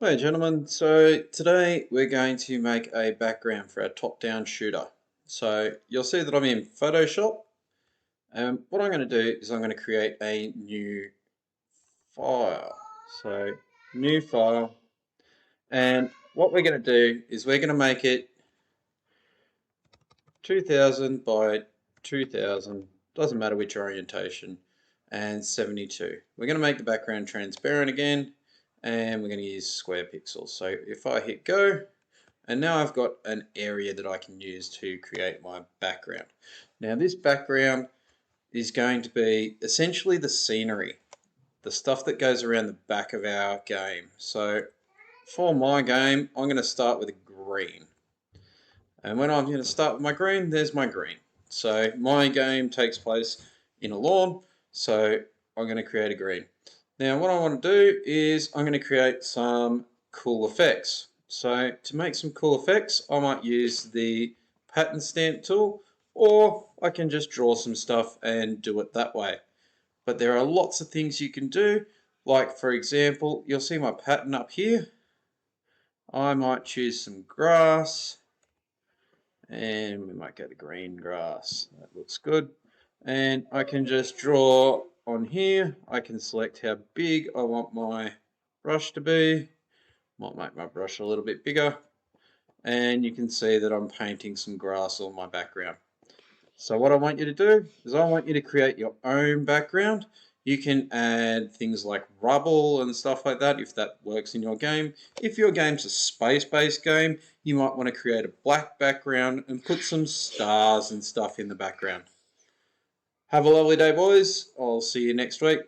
Hey gentlemen, so today we're going to make a background for our top-down shooter. So you'll see that I'm in Photoshop, and what I'm going to do is I'm going to create a new file. So new file, and what we're going to do is we're going to make it 2000 by 2000, doesn't matter which orientation, and 72. We're going to make the background transparent again, and we're going to use square pixels. So if I hit go, and now I've got an area that I can use to create my background. Now this background is going to be essentially the scenery, the stuff that goes around the back of our game. So for my game, I'm going to start with a green. And when I'm going to start with my green, there's my green. So my game takes place in a lawn, so I'm going to create a green. Now what I want to do is I'm going to create some cool effects. So to make some cool effects, I might use the pattern stamp tool, or I can just draw some stuff and do it that way. But there are lots of things you can do, like for example, you'll see my pattern up here. I might choose some grass, and we might go to green grass. That looks good. And I can just draw on here. I can select how big I want my brush to be. Might make my brush a little bit bigger. And you can see that I'm painting some grass on my background. So what I want you to do is I want you to create your own background. You can add things like rubble and stuff like that if that works in your game. If your game's a space-based game, you might want to create a black background and put some stars and stuff in the background. Have a lovely day, boys. I'll see you next week.